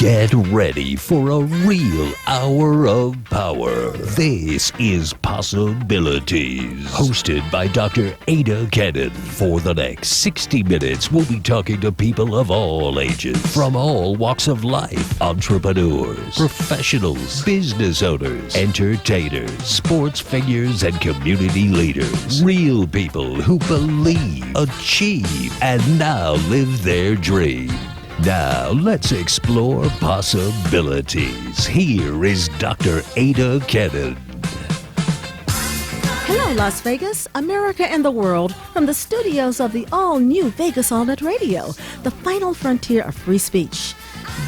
Get ready for a real hour of power. This is Possibilities, hosted by Dr. Adah Cannon. For the next 60 minutes, we'll be talking to people of all ages, from all walks of life, entrepreneurs, professionals, business owners, entertainers, sports figures, and community leaders. Real people who believe, achieve, and now live their dream. Now, let's explore possibilities. Here is Dr. Adah Cannon. Hello, Las Vegas, America, and the world, from the studios of the all-new Vegas All Net Radio, the final frontier of free speech.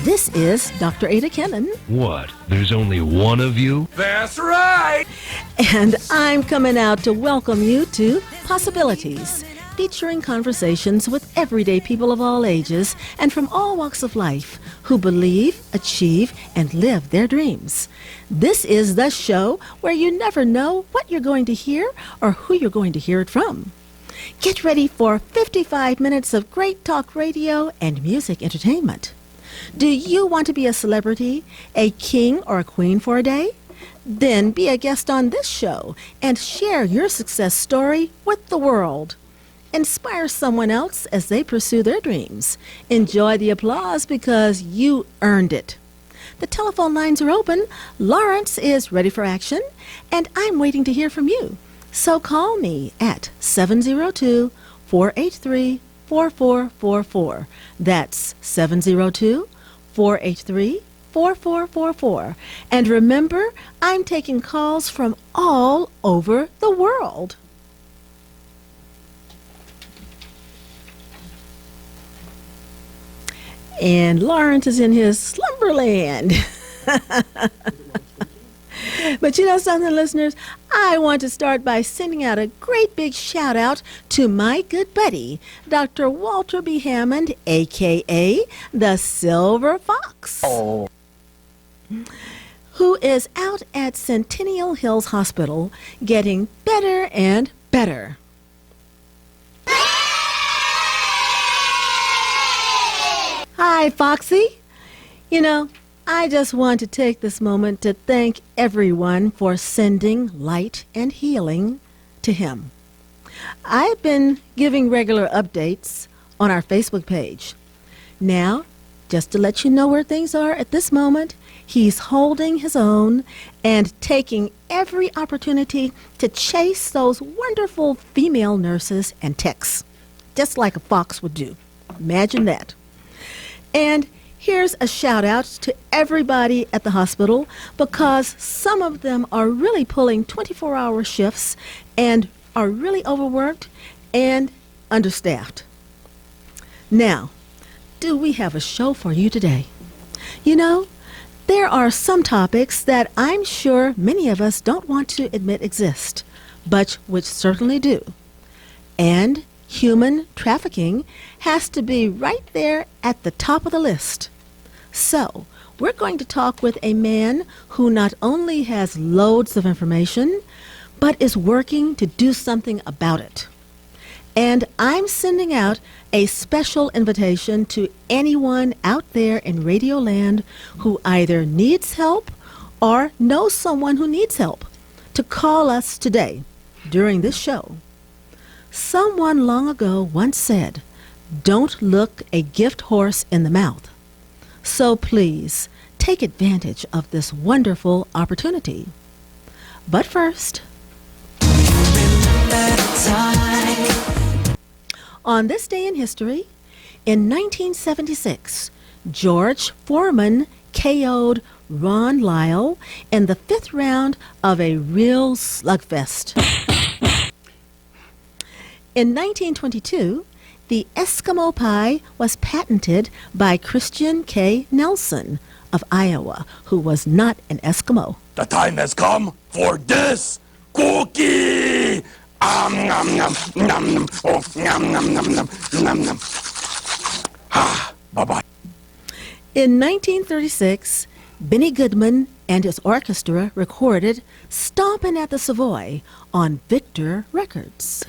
This is Dr. Adah Cannon. What? There's only one of you? That's right! And I'm coming out to welcome you to Possibilities, featuring conversations with everyday people of all ages and from all walks of life who believe, achieve, and live their dreams. This is the show where you never know what you're going to hear or who you're going to hear it from. Get ready for 55 minutes of great talk radio and music entertainment. Do you want to be a celebrity, a king or a queen for a day? Then be a guest on this show and share your success story with the world. Inspire someone else as they pursue their dreams. Enjoy the applause because you earned it. The telephone lines are open. Lawrence is ready for action, and I'm waiting to hear from you. So call me at 702-483-4444. That's 702-483-4444. And remember, I'm taking calls from all over the world. And Lawrence is in his slumberland. But you know something, listeners? I want to start by sending out a great big shout out to my good buddy, Dr. Walter B. Hammond, a.k.a. the Silver Fox, who is out at Centennial Hills Hospital getting better and better. Hi, Foxy. You know, I just want to take this moment to thank everyone for sending light and healing to him. I've been giving regular updates on our Facebook page. Now, just to let you know where things are at this moment, he's holding his own and taking every opportunity to chase those wonderful female nurses and techs, just like a fox would do. Imagine that. And here's a shout out to everybody at the hospital, because some of them are really pulling 24-hour shifts and are really overworked and understaffed. Now, do we have a show for you today? You know, there are some topics that I'm sure many of us don't want to admit exist, but which certainly do. And human trafficking has to be right there at the top of the list. So, we're going to talk with a man who not only has loads of information, but is working to do something about it. And I'm sending out a special invitation to anyone out there in Radio Land who either needs help or knows someone who needs help to call us today during this show. Someone long ago once said, "Don't look a gift horse in the mouth." So please, take advantage of this wonderful opportunity. But first, on this day in history, in 1976, George Foreman KO'd Ron Lyle in the 5th round of a real slugfest. In 1922, the Eskimo pie was patented by Christian K. Nelson of Iowa, who was not an Eskimo. The time has come for this cookie! Nom, nom, nom, oh, nom, nom, nom, nom, nom, nom. Ah, bye-bye. In 1936, Benny Goodman and his orchestra recorded Stompin' at the Savoy on Victor Records.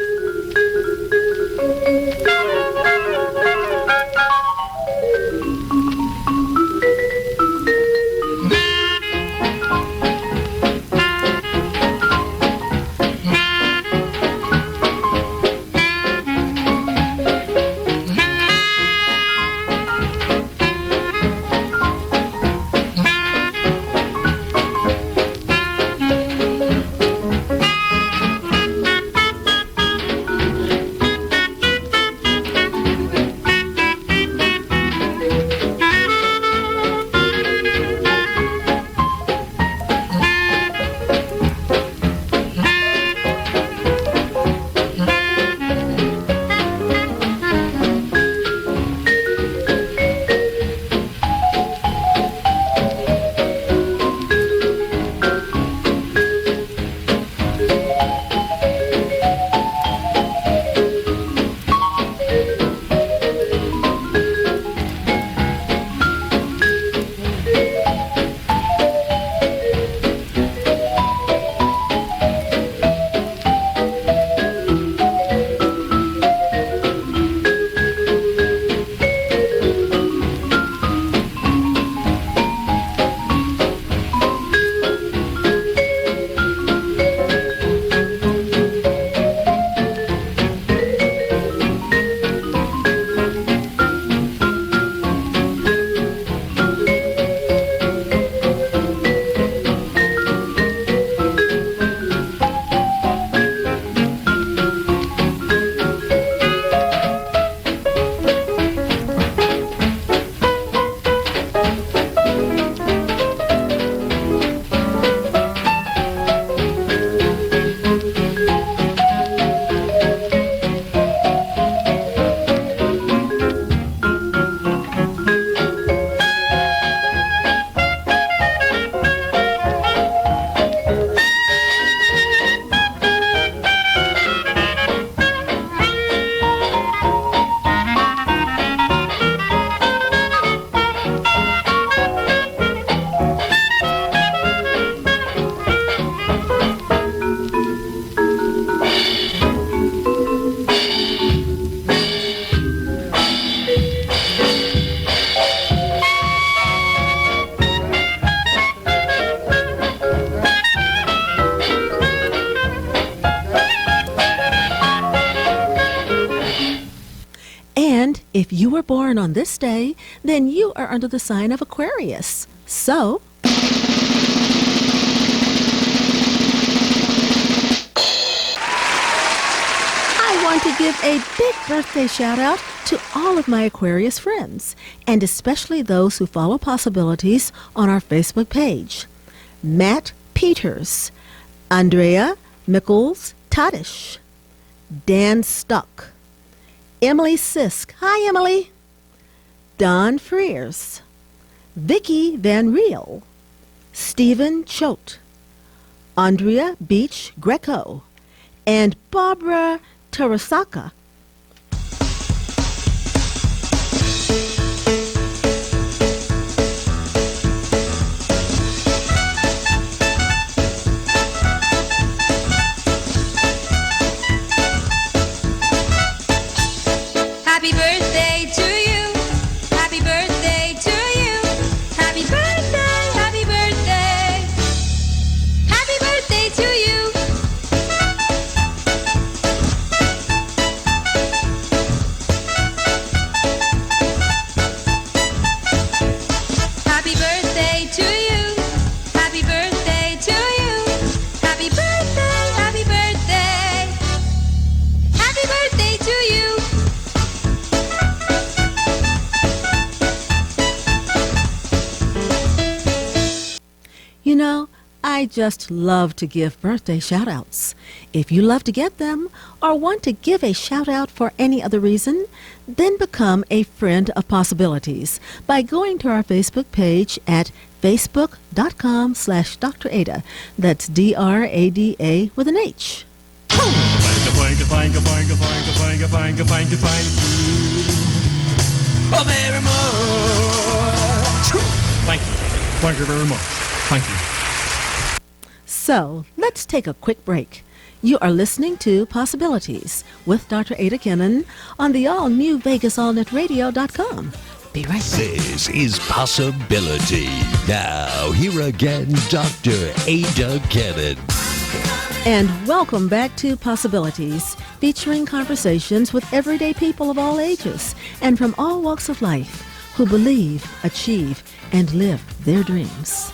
you were born on this day, then you are under the sign of Aquarius. So, I want to give a big birthday shout out to all of my Aquarius friends, and especially those who follow Possibilities on our Facebook page. Matt Peters, Andrea Mickles Tadish, Dan Stuck, Emily Sisk, hi Emily, Don Frears, Vicky Van Riel, Stephen Choate, Andrea Beach Greco, and Barbara Tarasaka. Happy birthday to you. Happy birthday to you. Happy birthday, happy birthday. Happy birthday to you. Happy birthday to you. Happy birthday to you. Happy birthday, happy birthday. Happy birthday to you. You know, I just love to give birthday shout-outs. If you love to get them or want to give a shout-out for any other reason, then become a friend of Possibilities by going to our Facebook page at facebook.com/Dr. Ada. That's DRADA with an H. Oh, very much. Thank you. Thank you very much. Thank you. So, let's take a quick break. You are listening to Possibilities with Dr. Ada Kennan on the all-new VegasAllNetRadio.com. Be right back. This is Possibility. Now, here again, Dr. Ada Kennan. And welcome back to Possibilities, featuring conversations with everyday people of all ages and from all walks of life who believe, achieve, and live their dreams.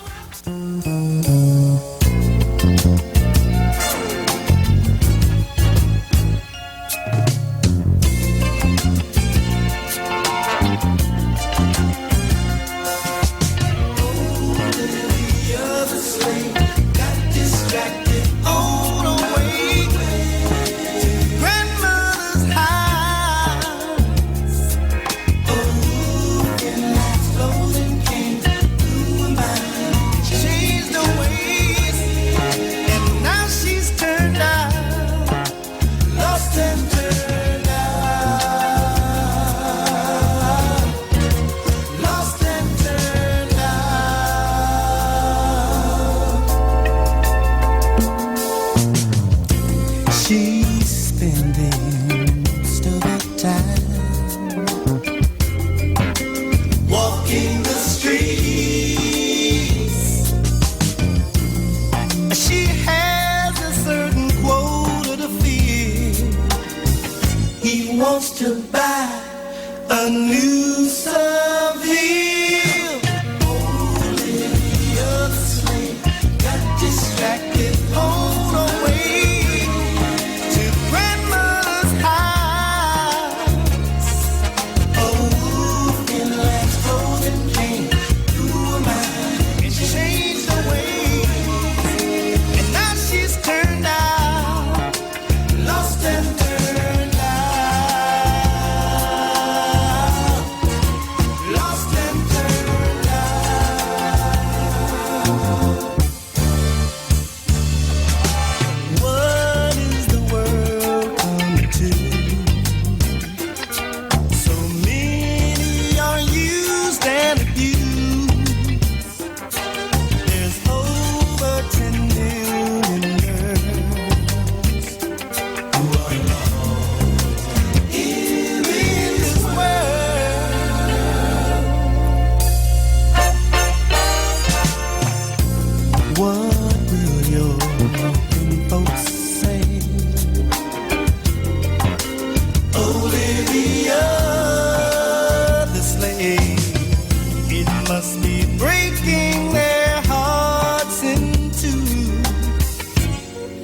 breaking their hearts in two.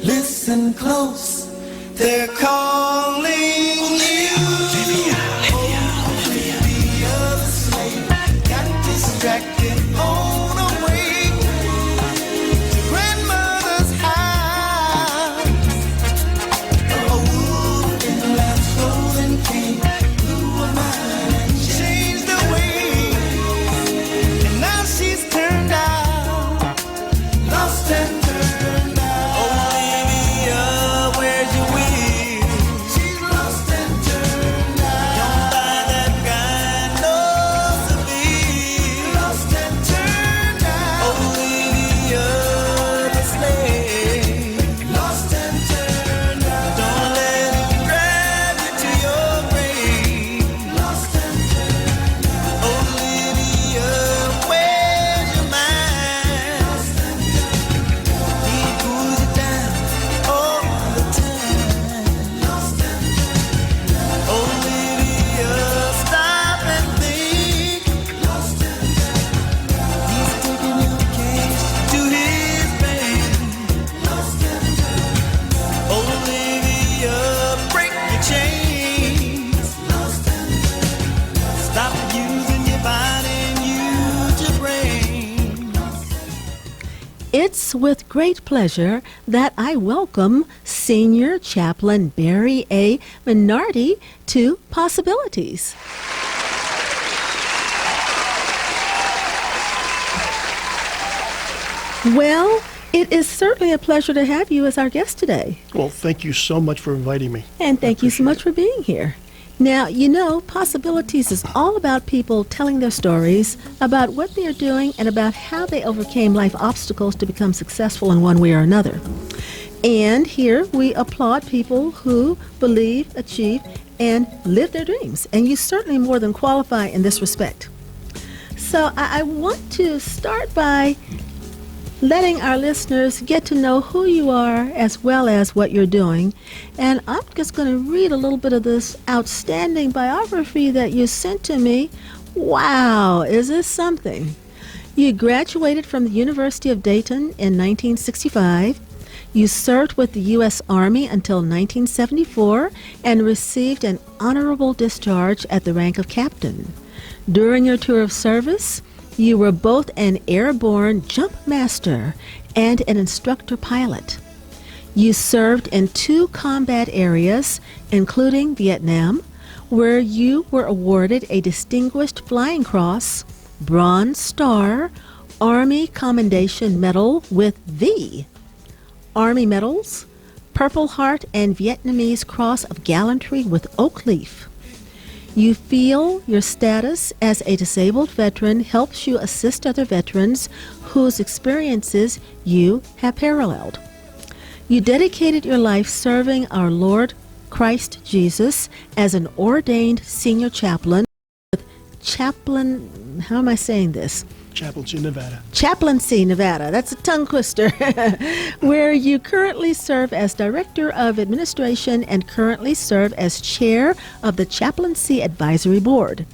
Listen close, they're calling you. Olivia the slave got distracted on her way to grandmother's house. A wooden lamp golden came, blew her mind and changed her way. And now she's turned out, lost and turned out. Olivia, where's your will? She's lost and turned out. Don't buy that guy no Seville. Lost and turned out. Olivia the slave. Lost and turned out. Don't let him drag you to your grave. Lost and turned out. Olivia, where's your mind? Lost and turned out. He pulls you down all the time. Lost and turned out. Olivia, stop and think. Lost and turned out. He's taking your case to his bank. Lost and turned out. Olivia, break your chains. Lost and turned out. Stop using your body and use your brain. It's with great pleasure that I welcome Senior Chaplain Barry A. Minardi to Possibilities. Well, it is certainly a pleasure to have you as our guest today. Well, thank you so much for inviting me. And thank you so much for being here. Now, you know, Possibilities is all about people telling their stories about what they are doing and about how they overcame life obstacles to become successful in one way or another. And here we applaud people who believe, achieve, and live their dreams. And you certainly more than qualify in this respect. So I want to start by letting our listeners get to know who you are as well as what you're doing. And I'm just going to read a little bit of this outstanding biography that you sent to me. Wow, is this something? You graduated from the University of Dayton in 1965. You served with the U.S. Army until 1974 and received an honorable discharge at the rank of captain. During your tour of service, you were both an airborne jump master and an instructor pilot. You served in 2 combat areas, including Vietnam, where you were awarded a Distinguished Flying Cross, Bronze Star, Army Commendation Medal with the Army Medals, Purple Heart, and Vietnamese Cross of Gallantry with Oak Leaf. You feel your status as a disabled veteran helps you assist other veterans whose experiences you have paralleled. You dedicated your life serving our Lord Christ Jesus as an ordained senior chaplain with how am I saying this? Chaplaincy, Nevada. Chaplaincy, Nevada. That's a tongue twister. Where you currently serve as Director of Administration and currently serve as Chair of the Chaplaincy Advisory Board.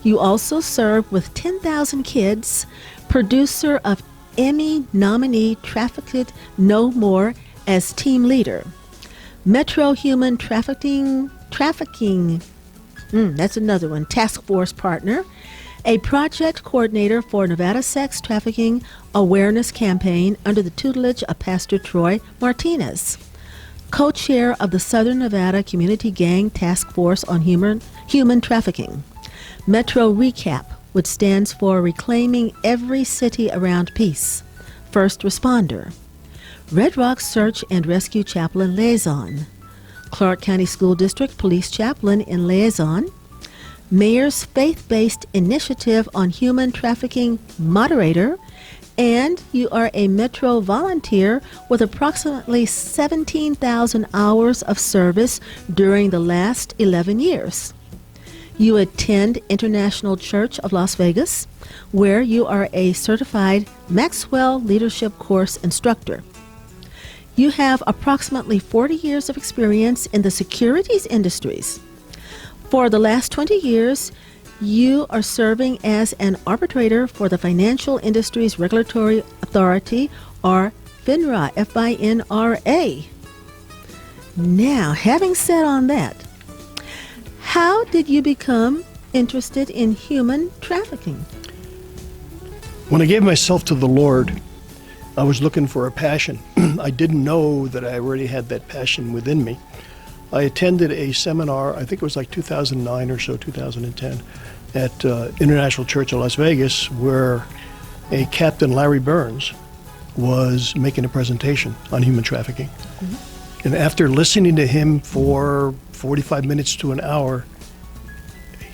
You also serve with 10,000 Kids, producer of Emmy nominee Trafficked No More as team leader. Metro Human Trafficking, that's another one, task force partner. A project coordinator for Nevada Sex Trafficking Awareness Campaign under the tutelage of Pastor Troy Martinez. Co-chair of the Southern Nevada Community Gang Task Force on Human Trafficking. Metro RECAP, which stands for Reclaiming Every City Around Peace. First responder. Red Rock Search and Rescue Chaplain Liaison. Clark County School District Police Chaplain in Liaison. Mayor's Faith-Based Initiative on Human Trafficking Moderator, and you are a Metro volunteer with approximately 17,000 hours of service during the last 11 years. You attend International Church of Las Vegas, where you are a certified Maxwell Leadership Course instructor. You have approximately 40 years of experience in the securities industries. For the last 20 years, You are serving as an arbitrator for the Financial Industries Regulatory Authority, or FINRA, F-I-N-R-A. Now, having said on that, how did you become interested in human trafficking? When I gave myself to the Lord, I was looking for a passion. I didn't know that I already had that passion within me. I attended a seminar, I think it was like 2009 or so, 2010, at International Church of Las Vegas, where a Captain Larry Burns was making a presentation on human trafficking. And after listening to him for 45 minutes to an hour,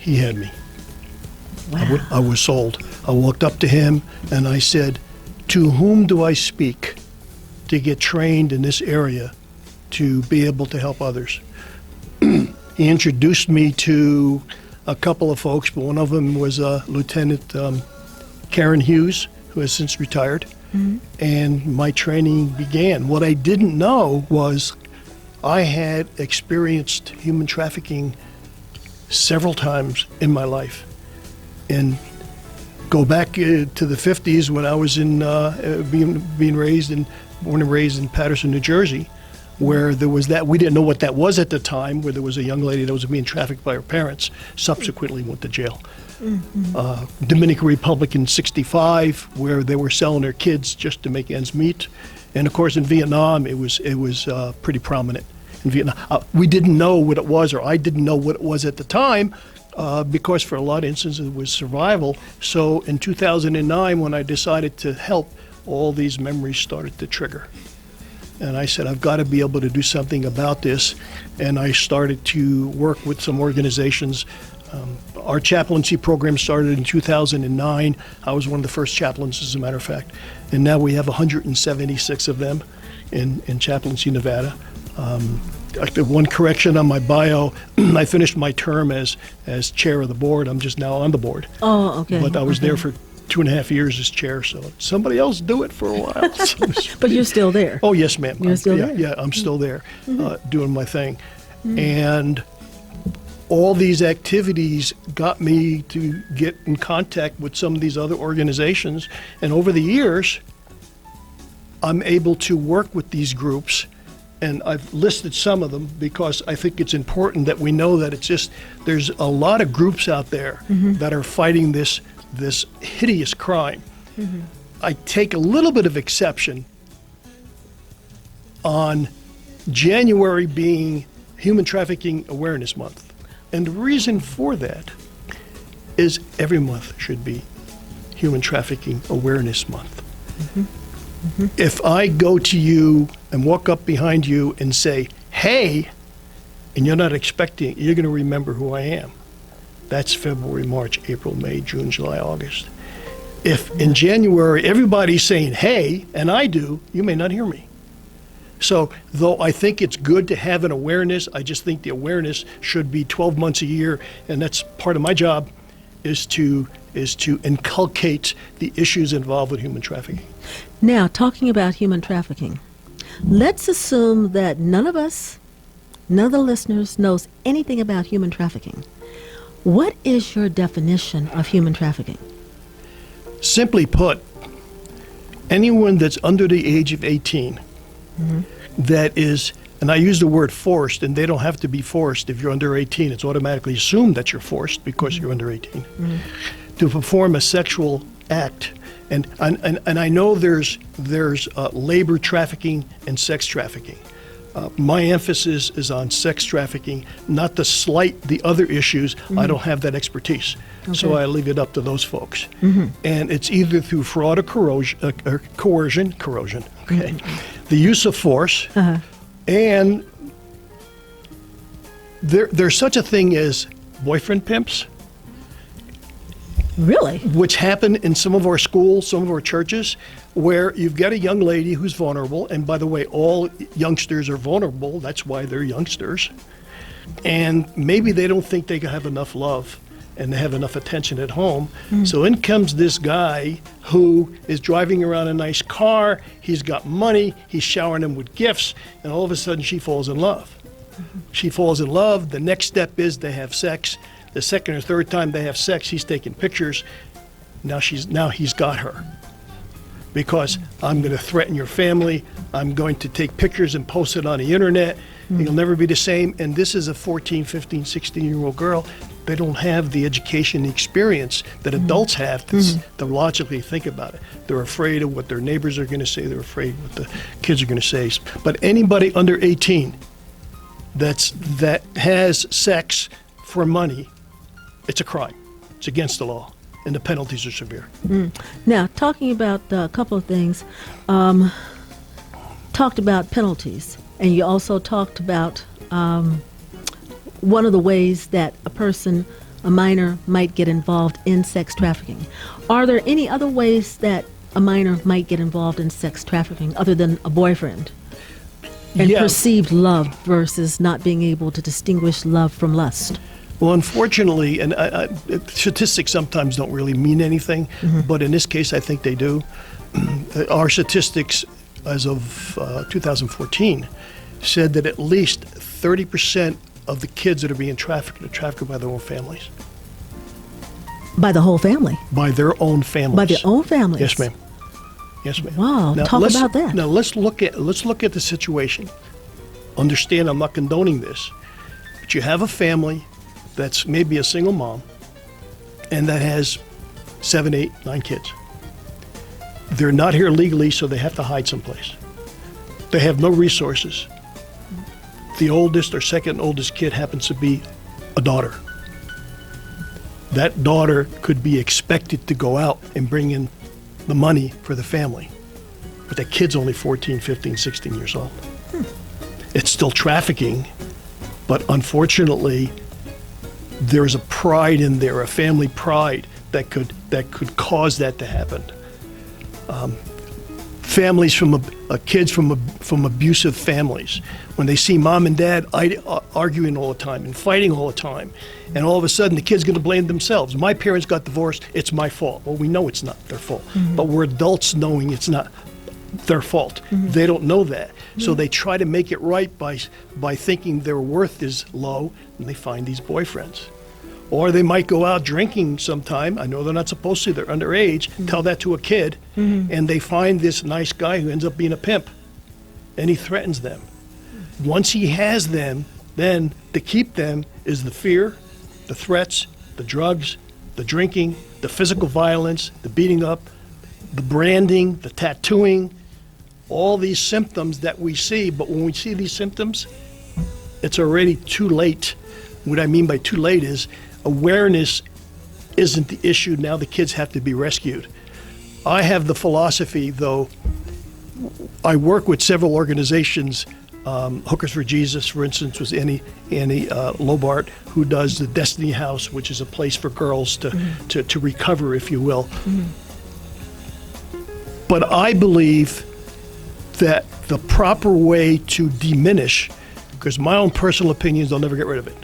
he had me. Wow. I was sold. I walked up to him and I said, "To whom do I speak to get trained in this area to be able to help others?" He introduced me to a couple of folks, but one of them was Lieutenant Karen Hughes, who has since retired, and my training began. What I didn't know was I had experienced human trafficking several times in my life. And go back to the 50s when I was in born and raised in Paterson, New Jersey, where there was that, we didn't know what that was at the time, where there was a young lady that was being trafficked by her parents, subsequently went to jail. Dominican Republic in 65, where they were selling their kids just to make ends meet. And of course in Vietnam, it was pretty prominent in Vietnam. We didn't know what it was, or I didn't know what it was at the time, because for a lot of instances it was survival. So in 2009, when I decided to help, all these memories started to trigger. And I said, I've got to be able to do something about this. And I started to work with some organizations. Our chaplaincy program started in 2009. I was one of the first chaplains, as a matter of fact. And now we have 176 of them in Chaplaincy, Nevada. One correction on my bio, I finished my term as chair of the board. I'm just now on the board. Oh, okay. But I was there for 2.5 years as chair, so somebody else do it for a while. But you're still there. Oh, yes, ma'am. You're still yeah, there? Yeah, I'm still there, doing my thing. And all these activities got me to get in contact with some of these other organizations. And over the years, I'm able to work with these groups. And I've listed some of them because I think it's important that we know that there's a lot of groups out there that are fighting this hideous crime. I take a little bit of exception on January being Human Trafficking Awareness Month. And the reason for that is every month should be Human Trafficking Awareness Month. If I go to you and walk up behind you and say, "Hey," and you're not expecting, you're going to remember who I am. That's February, March, April, May, June, July, August. If in January everybody's saying, "Hey," and I do, you may not hear me. So though I think it's good to have an awareness, I just think the awareness should be 12 months a year, and that's part of my job, is to inculcate the issues involved with human trafficking. Now, talking about human trafficking, let's assume that none of the listeners knows anything about human trafficking. What is your definition of human trafficking? Simply put, anyone that's under the age of 18 that is, and I use the word forced, and they don't have to be forced. If you're under 18, it's automatically assumed that you're forced because you're under 18, to perform a sexual act. And I know there's labor trafficking and sex trafficking. My emphasis is on sex trafficking, not to slight the other issues. I don't have that expertise. So I leave it up to those folks. And it's either through fraud or coercion, okay, the use of force, and there's such a thing as boyfriend pimps. Really? Which happen in some of our schools, some of our churches, where you've got a young lady who's vulnerable. And by the way, all youngsters are vulnerable. That's why they're youngsters. And maybe they don't think they have enough love and they have enough attention at home. So in comes this guy who is driving around a nice car. He's got money. He's showering them with gifts. And all of a sudden she falls in love. She falls in love. The next step is they have sex. The second or third time they have sex, he's taking pictures. Now he's got her. Because I'm going to threaten your family. I'm going to take pictures and post it on the internet. You'll never be the same. And this is a 14, 15, 16-year-old girl. They don't have the education, the experience that adults have to logically think about it. They're afraid of what their neighbors are going to say. They're afraid what the kids are going to say. But anybody under 18 that has sex for money, it's a crime. It's against the law. And the penalties are severe. Now, talking about a couple of things, talked about penalties, and you also talked about one of the ways that a minor might get involved in sex trafficking. Are there any other ways that a minor might get involved in sex trafficking other than a boyfriend? And perceived love versus not being able to distinguish love from lust? Well, unfortunately, and statistics sometimes don't really mean anything, but in this case, I think they do. Our statistics as of 2014 said that at least 30% of the kids that are being trafficked are trafficked by their own families. By the whole family? By their own families. By their own families? Yes, ma'am. Yes, ma'am. Wow, now, talk about that. Now let's look at the situation. Understand, I'm not condoning this, but you have a family that's maybe a single mom and that has 7, 8, 9 kids. They're not here legally, so they have to hide someplace. They have no resources. The oldest or second oldest kid happens to be a daughter. That daughter could be expected to go out and bring in the money for the family. But that kid's only 14, 15, 16 years old. It's still trafficking, but unfortunately, there's a pride in there, a family pride that could cause that to happen. Families kids from abusive families, when they see mom and dad arguing all the time and fighting all the time, and all of a sudden the kid's going to blame themselves. My parents got divorced, it's my fault. Well, we know it's not their fault, but we're adults knowing it's not their fault. They don't know that, so they try to make it right by thinking their worth is low, and they find these boyfriends. Or they might go out drinking sometime. I know they're not supposed to, they're underage. Tell that to a kid, and they find this nice guy who ends up being a pimp, and he threatens them. Once he has them, then to keep them is the fear, the threats, the drugs, the drinking, the physical violence, the beating up, the branding, the tattooing, all these symptoms that we see. But when we see these symptoms, it's already too late. What I mean by too late is awareness isn't the issue. Now the kids have to be rescued. I have the philosophy, though, I work with several organizations. Hookers for Jesus, for instance, was Annie Lobart, who does the Destiny House, which is a place for girls to recover, if you will. But I believe that the proper way to diminish, because my own personal opinions, they'll never get rid of it.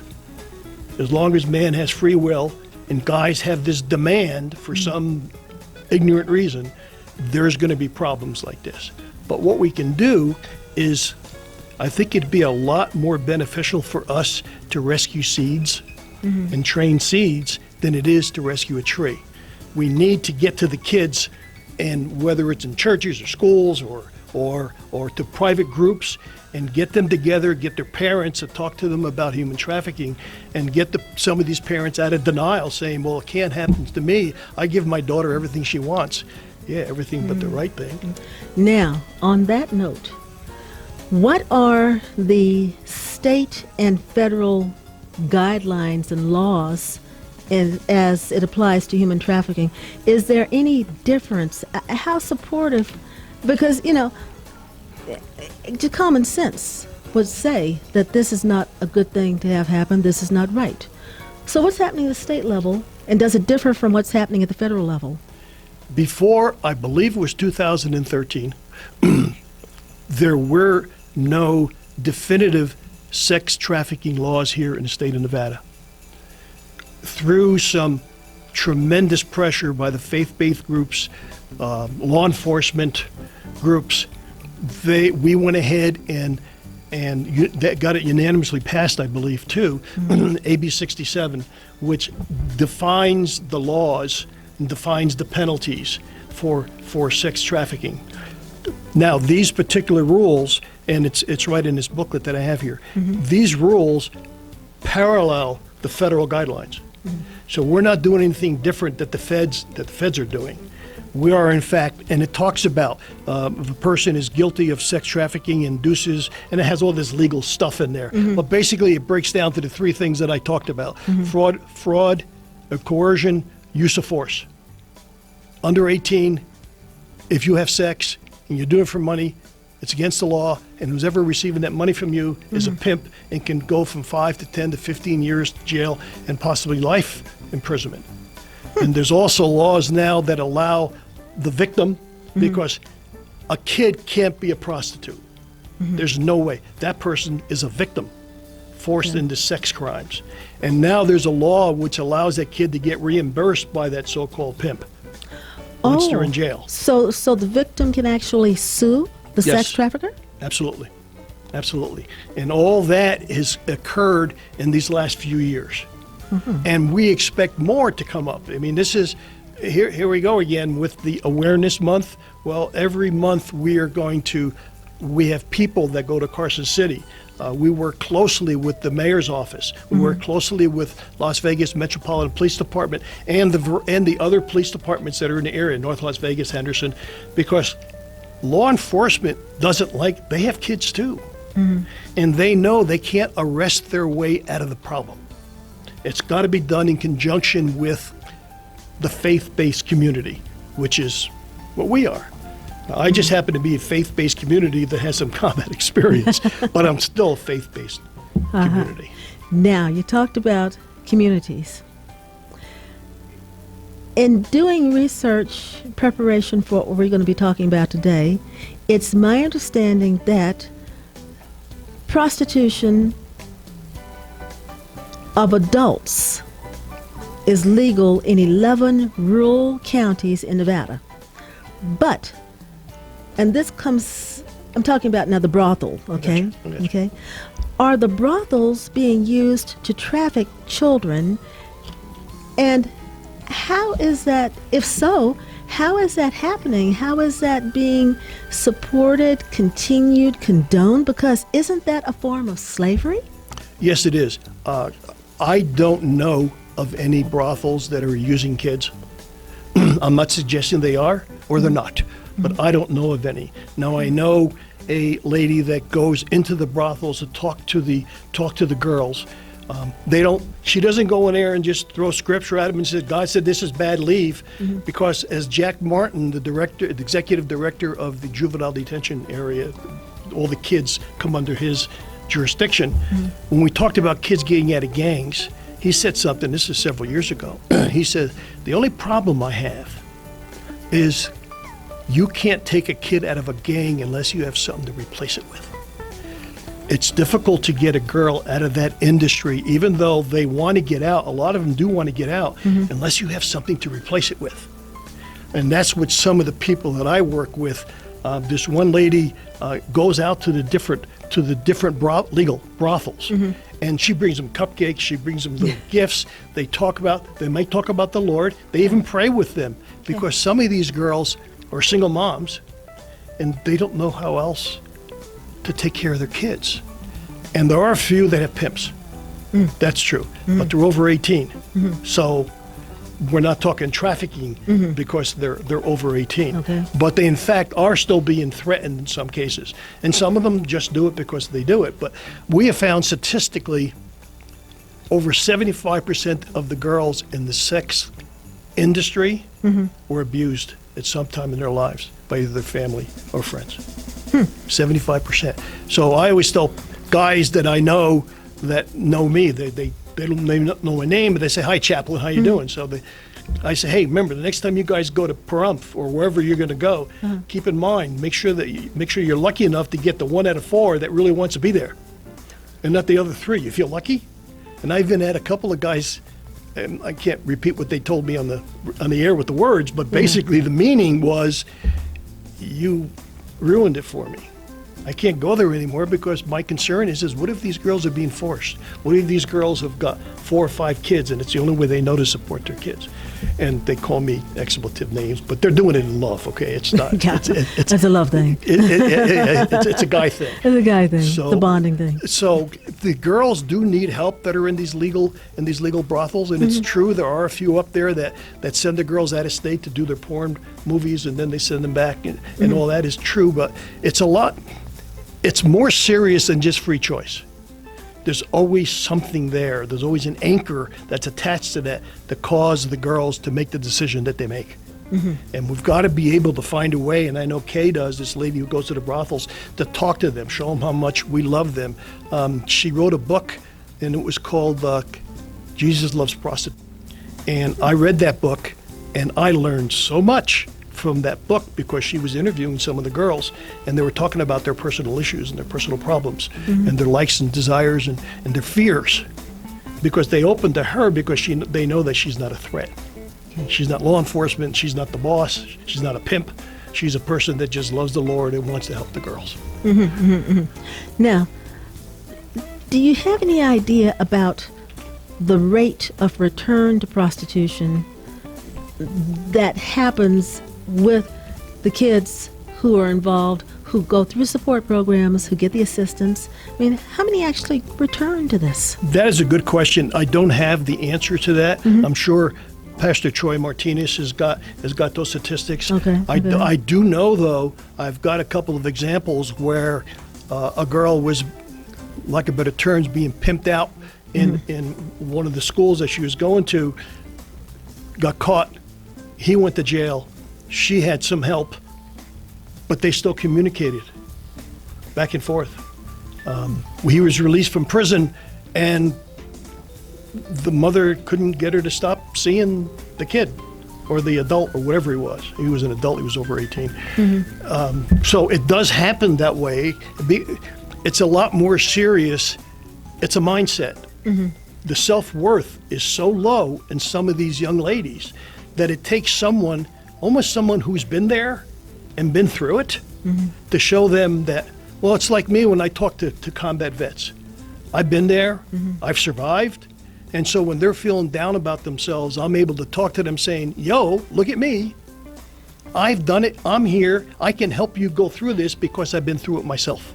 As long as man has free will and guys have this demand for some ignorant reason, there's going to be problems like this. But what we can do is, I think it'd be a lot more beneficial for us to rescue seeds and train seeds than it is to rescue a tree. We need to get to the kids, and whether it's in churches or schools or to private groups, and get them together, get their parents to talk to them about human trafficking, and get some of these parents out of denial, saying, well, it can't happen to me. I give my daughter everything she wants. Yeah, everything but the right thing. Now, on that note, what are the state and federal guidelines and laws as it applies to human trafficking? Is there any difference? How supportive? Because, just common sense would say that this is not a good thing to have happen. This is not right. So what's happening at the state level, and does it differ from what's happening at the federal level? Before, I believe it was 2013, there were no definitive sex trafficking laws here in the state of Nevada. Through some tremendous pressure by the faith-based groups, law enforcement groups, we went ahead and and that got it unanimously passed, I believe, too, AB 67, which defines the laws and defines the penalties for sex trafficking. Now, these particular rules, and it's right in this booklet that I have here, these rules parallel the federal guidelines. So we're not doing anything different that the feds are doing. We are, in fact, and it talks about if a person is guilty of sex trafficking, induces, and it has all this legal stuff in there. But basically, it breaks down to the three things that I talked about: fraud, coercion, use of force. Under 18, if you have sex and you do it for money, it's against the law, and who's ever receiving that money from you is a pimp and can go from 5 to 10 to 15 years jail and possibly life imprisonment. And there's also laws now that allow the victim, because a kid can't be a prostitute. There's no way. That person is a victim forced into sex crimes. And now there's a law which allows that kid to get reimbursed by that so-called pimp once they're in jail. So the victim can actually sue the sex trafficker? Absolutely. Absolutely. And all that has occurred in these last few years. And we expect more to come up. I mean, this is, here we go again with the Awareness Month. Well, every month we have people that go to Carson City. We work closely with the mayor's office. We work closely with Las Vegas Metropolitan Police Department and the other police departments that are in the area, North Las Vegas, Henderson, because law enforcement they have kids too. And they know they can't arrest their way out of the problem. It's got to be done in conjunction with the faith-based community, which is what we are. Now, I just happen to be a faith-based community that has some combat experience, but I'm still a faith-based community. Now, you talked about communities. In doing research preparation for what we're going to be talking about today, it's my understanding that prostitution of adults is legal in 11 rural counties in Nevada. But, and this comes, I'm talking about now the brothel, okay? Okay. Are the brothels being used to traffic children? And how is that, if so, how is that happening? How is that being supported, continued, condoned? Because isn't that a form of slavery? Yes, it is. I don't know of any brothels that are using kids. I'm not suggesting they are or they're not, but I don't know of any. Now, I know a lady that goes into the brothels to talk to the girls. She doesn't go in there and just throw scripture at them and say, God said this is bad, leave. Because as Jack Martin, the executive director of the juvenile detention area, all the kids come under his jurisdiction. When we talked about kids getting out of gangs, he said something, this is several years ago. He said, the only problem I have is you can't take a kid out of a gang unless you have something to replace it with. It's difficult to get a girl out of that industry, even though they want to get out. A lot of them do want to get out, unless you have something to replace it with. And that's what some of the people that I work with. This one lady goes out to the different legal brothels, and she brings them cupcakes. She brings them little gifts. They might talk about the Lord. They even pray with them, because some of these girls are single moms, and they don't know how else to take care of their kids. And there are a few that have pimps. That's true, but they're over 18. So we're not talking trafficking because they're over 18. Okay. But they in fact are still being threatened in some cases. And some of them just do it because they do it. But we have found statistically over 75% of the girls in the sex industry were abused at some time in their lives by either their family or friends. 75%. So I always tell guys that I know that know me, they don't know my name, but they say, hi, Chaplain, how you doing? So I say, hey, remember, the next time you guys go to Pahrump or wherever you're going to go, keep in mind, make sure you're lucky enough to get the 1 out of 4 that really wants to be there, and not the other 3. You feel lucky? And I've even had a couple of guys, and I can't repeat what they told me on the air with the words, but basically the meaning was, you ruined it for me. I can't go there anymore because my concern is what if these girls are being forced? What if these girls have got 4 or 5 kids and it's the only way they know to support their kids? And they call me expletive names, but they're doing it in love, okay? It's not. Yeah, it's that's a love thing. it's a guy thing. It's a guy thing. So- the bonding thing. So the girls do need help that are in these legal brothels, and it's true there are a few up there that send the girls out of state to do their porn movies, and then they send them back, and all that is true. But it's a lot. It's more serious than just free choice. There's always something there. There's always an anchor that's attached to that cause the girls to make the decision that they make. And we've got to be able to find a way, and I know Kay does, this lady who goes to the brothels, to talk to them, show them how much we love them. She wrote a book, and it was called Jesus Loves Prostitutes. And I read that book, and I learned so much from that book because she was interviewing some of the girls, and they were talking about their personal issues and their personal problems and their likes and desires and their fears, because they opened to her because they know that she's not a threat. She's not law enforcement. She's not the boss. She's not a pimp. She's a person that just loves the Lord and wants to help the girls. Now, do you have any idea about the rate of return to prostitution that happens with the kids who are involved, who go through support programs, who get the assistance? I mean, how many actually return to this? That is a good question. I don't have the answer to that. I'm sure Pastor Troy Martinez has got those statistics. Okay. I do know, though, I've got a couple of examples where a girl was, like a better terms, being pimped out in one of the schools that she was going to, got caught. He went to jail. She had some help, but they still communicated back and forth. He was released from prison, and the mother couldn't get her to stop seeing the kid or the adult or whatever he was. He was an adult. He was over 18. So it does happen that way. It's a lot more serious. It's a mindset. The self-worth is so low in some of these young ladies that it takes someone, almost someone who's been there and been through it, to show them that, well, it's like me when I talk to combat vets. I've been there, I've survived, and so when they're feeling down about themselves, I'm able to talk to them saying, yo, look at me. I've done it, I'm here, I can help you go through this because I've been through it myself.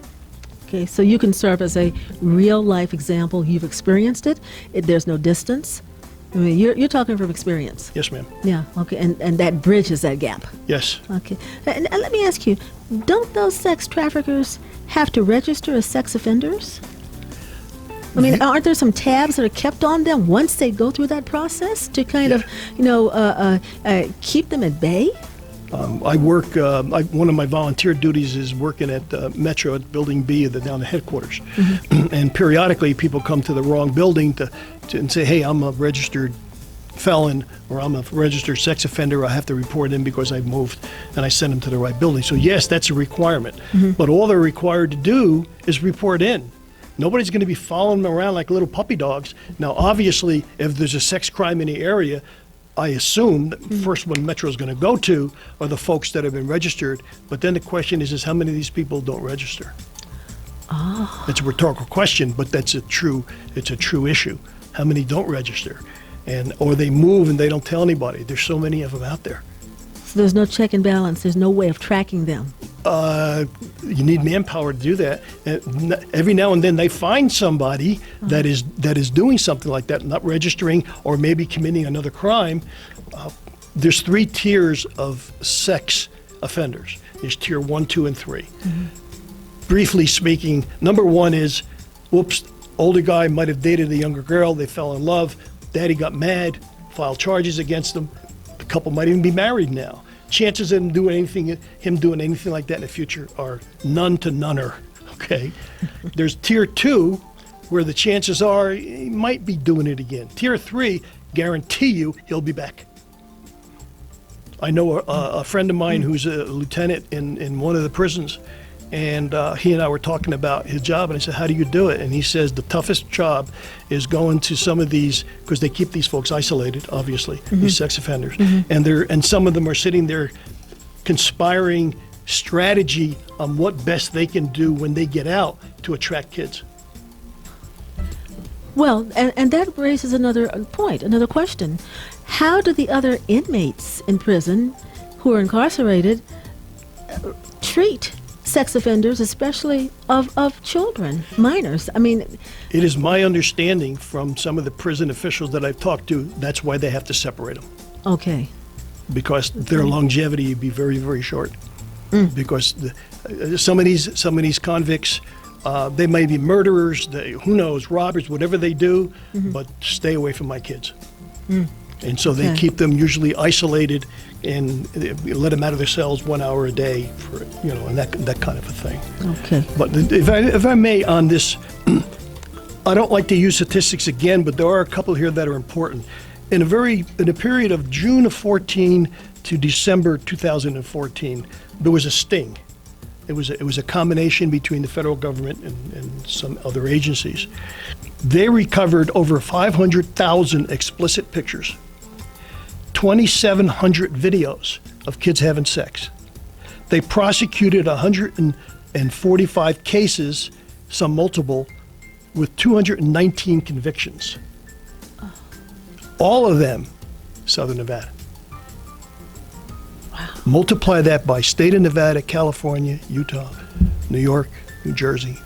Okay, so you can serve as a real-life example. You've experienced it. There's no distance. I mean, you're talking from experience. Yes, ma'am. Yeah, okay, and that bridges that gap. Yes. Okay, and let me ask you, don't those sex traffickers have to register as sex offenders? I mean, aren't there some tabs that are kept on them once they go through that process to kind of, keep them at bay? I work, one of my volunteer duties is working at Metro at Building B down the headquarters. And periodically people come to the wrong building and say, hey, I'm a registered felon or I'm a registered sex offender. I have to report in because I've moved, and I send them to the right building. So yes, that's a requirement. But all they're required to do is report in. Nobody's going to be following them around like little puppy dogs. Now, obviously, if there's a sex crime in the area, I assume the first one Metro's going to go to are the folks that have been registered. But then the question is how many of these people don't register? It's a rhetorical question, but it's a true issue. How many don't register? Or they move and they don't tell anybody. There's so many of them out there. So there's no check and balance. There's no way of tracking them. You need manpower to do that. And every now and then they find somebody that is doing something like that, not registering or maybe committing another crime. There's 3 tiers of sex offenders. There's tier 1, 2, and 3. Briefly speaking, number 1 is, whoops, older guy might have dated a younger girl. They fell in love. Daddy got mad, filed charges against them. The couple might even be married now. Chances of him doing anything like that in the future are none to noneer, okay? There's tier 2, where the chances are he might be doing it again. Tier 3, guarantee you he'll be back. I know a friend of mine who's a lieutenant in one of the prisons, and he and I were talking about his job, and I said, how do you do it? And he says the toughest job is going to some of these, because they keep these folks isolated, obviously, these sex offenders, and some of them are sitting there conspiring strategy on what best they can do when they get out to attract kids. Well, and that raises another point, another question. How do the other inmates in prison who are incarcerated treat sex offenders, especially of children, minors? I mean, It is my understanding from some of the prison officials that I've talked to, that's why they have to separate them, okay. because their longevity would be very, very short. Because some of these convicts, they may be murderers, who knows, robbers, whatever they do, but stay away from my kids. And so they Okay. keep them usually isolated and let them out of their cells 1 hour a day for, and that kind of a thing. Okay. But if I may on this, I don't like to use statistics again, but there are a couple here that are important. In a period of June of 14 to December 2014, there was a sting. It was a combination between the federal government and some other agencies. They recovered over 500,000 explicit pictures, 2,700 videos of kids having sex. They prosecuted 145 cases, some multiple, with 219 convictions. All of them, Southern Nevada. Multiply that by state of Nevada, California, Utah, New York, New Jersey.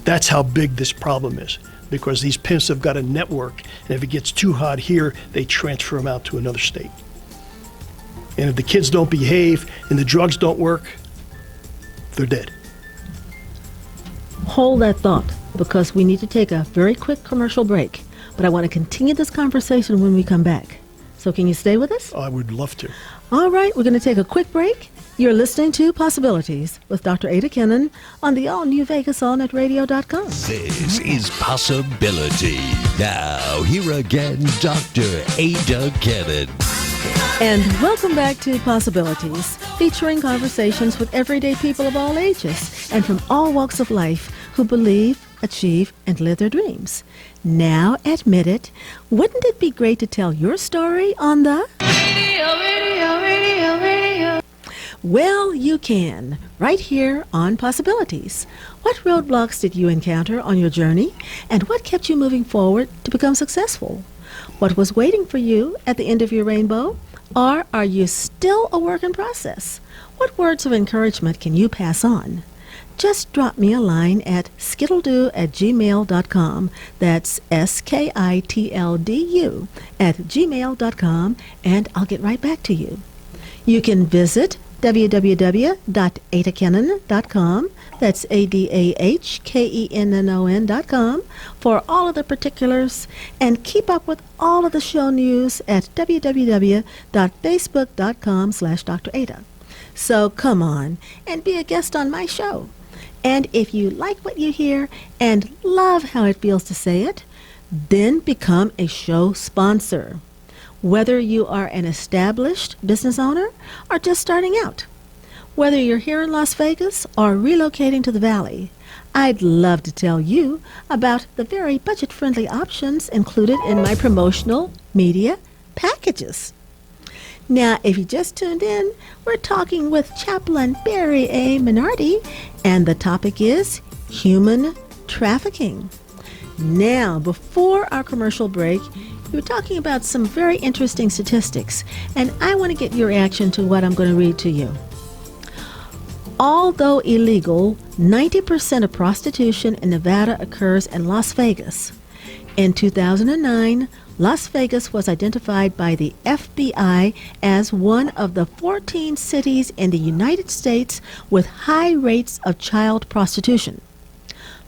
That's how big this problem is, because these pimps have got a network, and if it gets too hot here, they transfer them out to another state. And if the kids don't behave and the drugs don't work, they're dead. Hold that thought, because we need to take a very quick commercial break. But I want to continue this conversation when we come back. So can you stay with us? I would love to. All right, we're going to take a quick break. You're listening to Possibilities with Dr. Adah Kennan on the all-new VegasAllNetRadio.com. This is Possibility. Now, here again, Dr. Adah Kennan. And welcome back to Possibilities, featuring conversations with everyday people of all ages and from all walks of life who believe, achieve, and live their dreams. Now, admit it, wouldn't it be great to tell your story on the... Well, you can, right here on Possibilities. What roadblocks did you encounter on your journey, and what kept you moving forward to become successful? What was waiting for you at the end of your rainbow, or are you still a work in process? What words of encouragement can you pass on? Just drop me a line at skittledo@gmail.com. That's SKITLDU @gmail.com, and I'll get right back to you. You can visit www.adahkennan.com. That's ADAHKENNON.com for all of the particulars, and keep up with all of the show news at www.facebook.com/Dr. Adah. So come on and be a guest on my show. And if you like what you hear and love how it feels to say it, then become a show sponsor. Whether you are an established business owner or just starting out, whether you're here in Las Vegas or relocating to the Valley, I'd love to tell you about the very budget-friendly options included in my promotional media packages. Now, if you just tuned in, we're talking with Chaplain Barry A. Minardi, and the topic is human trafficking. Now, before our commercial break, we were talking about some very interesting statistics, and I want to get your reaction to what I'm going to read to you. Although illegal, 90% of prostitution in Nevada occurs in Las Vegas. In 2009, Las Vegas was identified by the FBI as one of the 14 cities in the United States with high rates of child prostitution.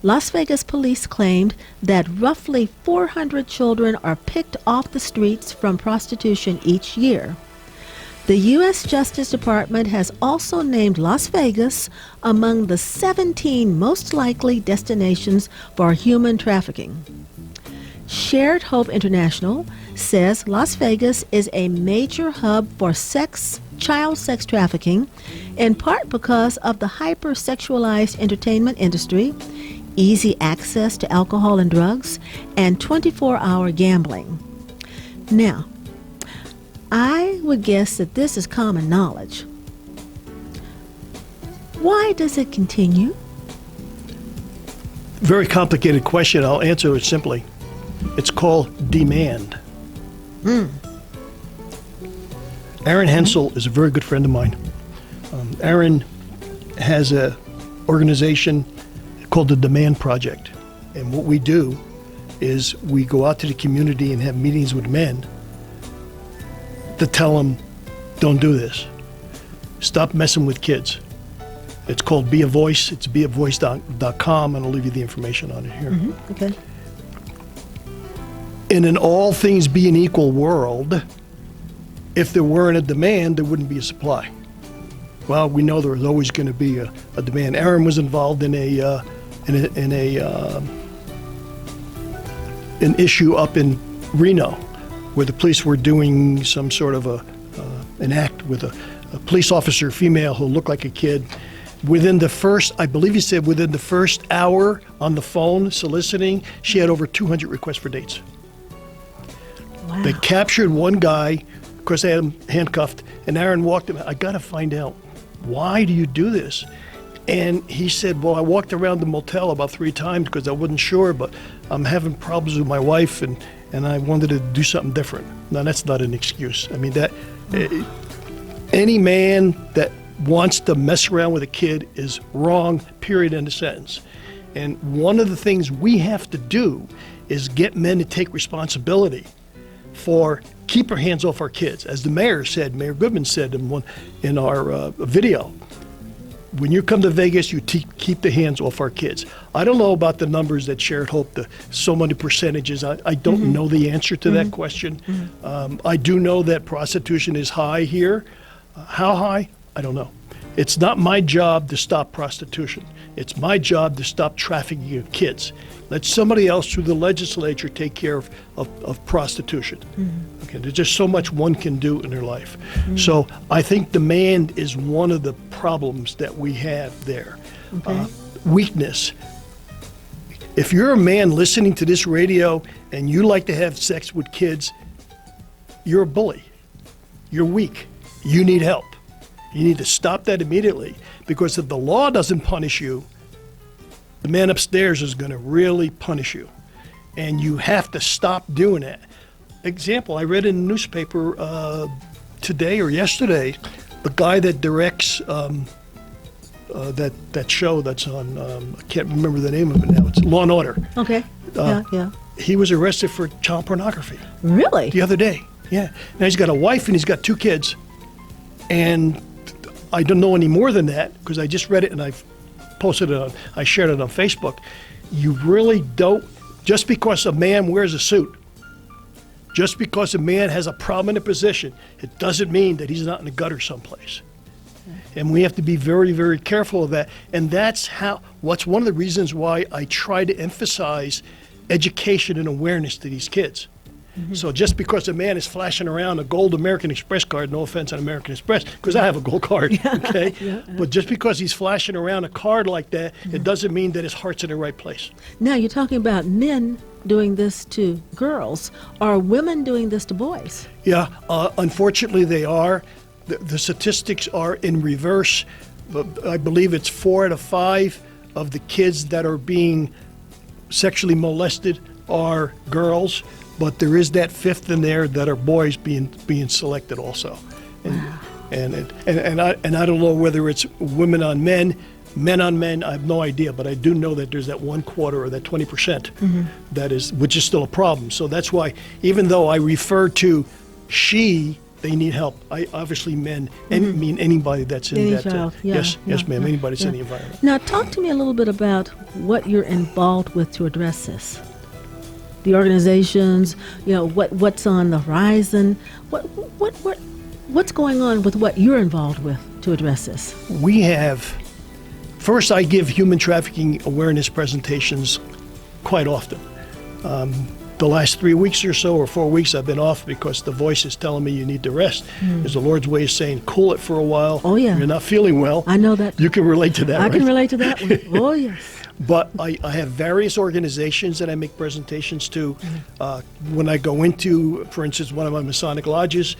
Las Vegas police claimed that roughly 400 children are picked off the streets from prostitution each year. The U.S. Justice Department has also named Las Vegas among the 17 most likely destinations for human trafficking. Shared Hope International says Las Vegas is a major hub for child sex trafficking, in part because of the hypersexualized entertainment industry, easy access to alcohol and drugs, and 24-hour gambling. Now, I would guess that this is common knowledge. Why does it continue? Very complicated question. I'll answer it simply. It's called demand. Aaron Hensel is a very good friend of mine. Aaron has a organization called the Demand Project. And what we do is we go out to the community and have meetings with men to tell them, don't do this. Stop messing with kids. It's called Be a Voice. It's beavoice.com, and I'll leave you the information on it here. Okay. In an all things being equal world, if there weren't a demand, there wouldn't be a supply. Well, we know there was always going to be a demand. Aaron was involved in an issue up in Reno, where the police were doing some sort of an act with a police officer, female, who looked like a kid. Within the first, I believe he said, within the first hour on the phone soliciting, she had over 200 requests for dates. Wow. They captured one guy. Of course, they had him handcuffed, and Aaron walked him. I got to find out, why do you do this? And he said, well, I walked around the motel about 3 times because I wasn't sure, but I'm having problems with my wife, and I wanted to do something different. Now, that's not an excuse. I mean, that any man that wants to mess around with a kid is wrong, period, end of sentence. And one of the things we have to do is get men to take responsibility for keep our hands off our kids. As the mayor said, Mayor Goodman said in our video, when you come to Vegas, you keep the hands off our kids. I don't know about the numbers that Shared Hope, the so many percentages. I don't know the answer to that question. I do know that prostitution is high here. How high? I don't know. It's not my job to stop prostitution. It's my job to stop trafficking of kids. Let somebody else through the legislature take care of prostitution. Okay, there's just so much one can do in their life. So I think demand is one of the problems that we have there. Okay. Weakness. If you're a man listening to this radio and you like to have sex with kids, you're a bully. You're weak. You need help. You need to stop that immediately, because if the law doesn't punish you, the man upstairs is going to really punish you. And you have to stop doing that. Example, I read in the newspaper today or yesterday, the guy that directs that show that's on, I can't remember the name of it now, it's Law and Order. Okay. Yeah. He was arrested for child pornography Really? the other day. Yeah. Now he's got a wife and he's got 2 kids. And I don't know any more than that because I just read it and I've posted it I shared it on Facebook. You really don't, just because a man wears a suit, just because a man has a prominent position, it doesn't mean that he's not in the gutter someplace. And we have to be very, very careful of that. And that's what's one of the reasons why I try to emphasize education and awareness to these kids. So just because a man is flashing around a gold American Express card, no offense on American Express, because I have a gold card, okay? But just because he's flashing around a card like that, it doesn't mean that his heart's in the right place. Now you're talking about men doing this to girls. Are women doing this to boys? Yeah, unfortunately they are. The statistics are in reverse. But I believe it's 4 out of 5 of the kids that are being sexually molested are girls. But there is that 5th in there that are boys being selected also, and I don't know whether it's women on men on men. I have no idea, but I do know that there's that 1/4 or that 20% that is, which is still a problem. So that's why, even though I refer to they need help. I obviously men and mean anybody that's in Any that. child. Yes, ma'am. Anybody that's in the environment. Now talk to me a little bit about what you're involved with to address this. The organizations, what's on the horizon, what's going on with what you're involved with to address this? We have, first I give human trafficking awareness presentations quite often. The last 3 weeks or so, or 4 weeks, I've been off because the voice is telling me you need to rest. Is the Lord's way of saying, cool it for a while. Oh, yeah. You're not feeling well. I know that. You can relate to that, I right? can relate to that one. Oh, yes. But I have various organizations that I make presentations to. When I go into, for instance, one of my Masonic lodges,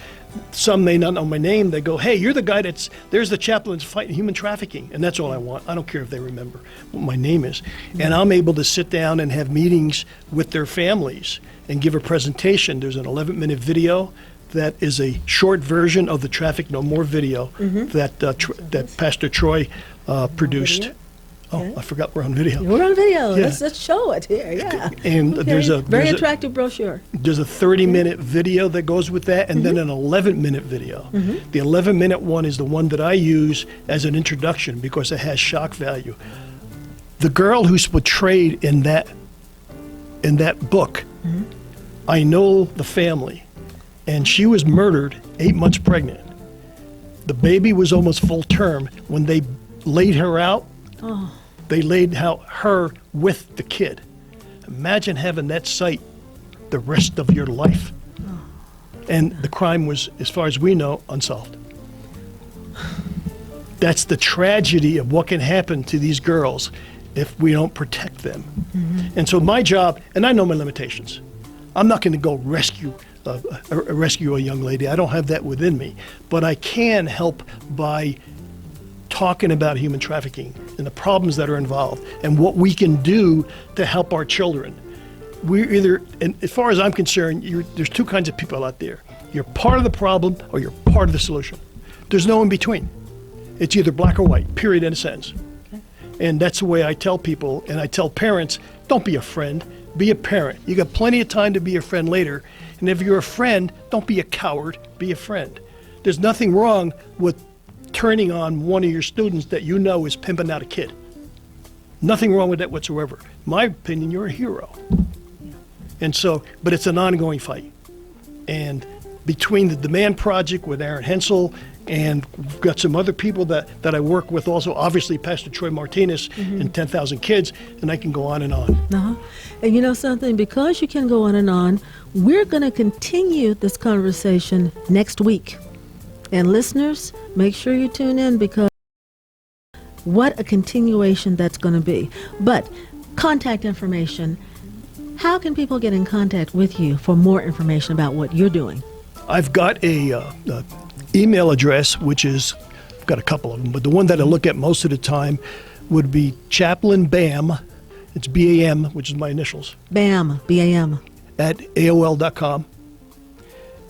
some may not know my name. They go, hey, you're the guy there's the chaplain fighting human trafficking. And that's all I want. I don't care if they remember what my name is. And I'm able to sit down and have meetings with their families and give a presentation. There's an 11-minute video that is a short version of the Traffic No More video that Pastor Troy produced. Video? Oh, Okay. I forgot we're on video. We're on video. Yeah. Let's show it here. Yeah. And there's a very there's a- attractive brochure. There's a 30-minute video that goes with that, and then an 11-minute video. The 11-minute one is the one that I use as an introduction because it has shock value. The girl who's portrayed in that book, I know the family, and she was murdered 8 months pregnant. The baby was almost full term. When they laid her out, they laid out her with the kid. Imagine having that sight the rest of your life. And the crime was, as far as we know, unsolved. That's the tragedy of what can happen to these girls if we don't protect them. And so my job, and I know my limitations, I'm not going to go rescue a young lady. I don't have that within me. But I can help by talking about human trafficking and the problems that are involved and what we can do to help our children. We're either, and as far as I'm concerned, there's two kinds of people out there. You're part of the problem or you're part of the solution. There's no in between. It's either black or white, period, end of sentence. And that's the way I tell people, and I tell parents, don't be a friend, be a parent. You got plenty of time to be a friend later. And if you're a friend, don't be a coward, be a friend. There's nothing wrong with turning on one of your students that you know is pimping out a kid. Nothing wrong with that whatsoever. In my opinion, you're a hero. And so, but it's an ongoing fight. And between the Demand Project with Aaron Hensel, and we've got some other people that I work with also, obviously Pastor Troy Martinez and 10,000 Kids, and I can go on and on. And you know something, because you can go on and on, we're going to continue this conversation next week. And listeners, make sure you tune in, because what a continuation that's going to be. But contact information, how can people get in contact with you for more information about what you're doing? I've got a email address, which is, I've got a couple of them, but the one that I look at most of the time would be Chaplain BAM, it's BAM, which is my initials. BAM, B-A-M. At AOL.com.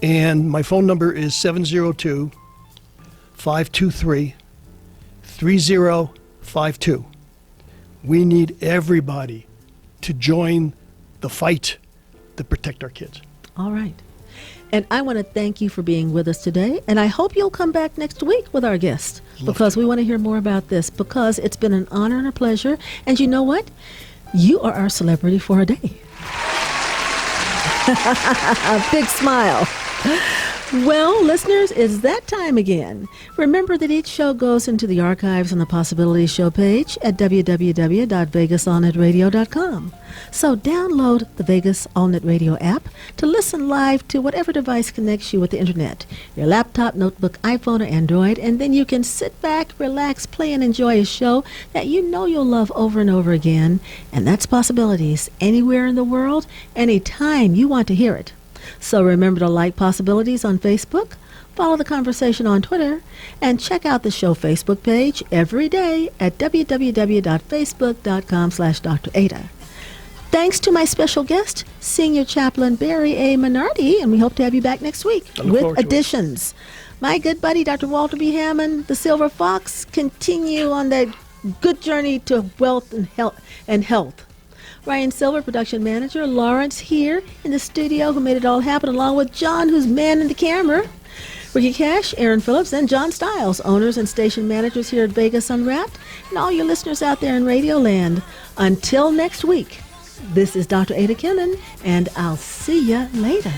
And my phone number is 702-523-3052. We need everybody to join the fight to protect our kids. All right. And I want to thank you for being with us today. And I hope you'll come back next week with our guest, because we want to hear more about this, because it's been an honor and a pleasure. And you know what? You are our celebrity for a day. A big smile. Well, listeners, it's that time again. Remember that each show goes into the archives on the Possibilities show page at www.vegasallnetradio.com. So download the Vegas Allnet Radio app to listen live to whatever device connects you with the internet, your laptop, notebook, iPhone, or Android, and then you can sit back, relax, play, and enjoy a show that you know you'll love over and over again. And that's Possibilities, anywhere in the world, anytime you want to hear it. So remember to like Possibilities on Facebook, follow the conversation on Twitter, and check out the show Facebook page every day at www.facebook.com/Dr. Adah. Thanks to my special guest, Senior Chaplain Barry A. Minardi, and we hope to have you back next week with additions. My good buddy, Dr. Walter B. Hammond, the Silver Fox, continue on that good journey to wealth and health. Ryan Silver, production manager. Lawrence here in the studio, who made it all happen, along with John, who's manning the camera. Ricky Cash, Aaron Phillips, and John Stiles, owners and station managers here at Vegas Unwrapped, and all your listeners out there in Radio Land. Until next week, this is Dr. Adah Kennan, and I'll see you later.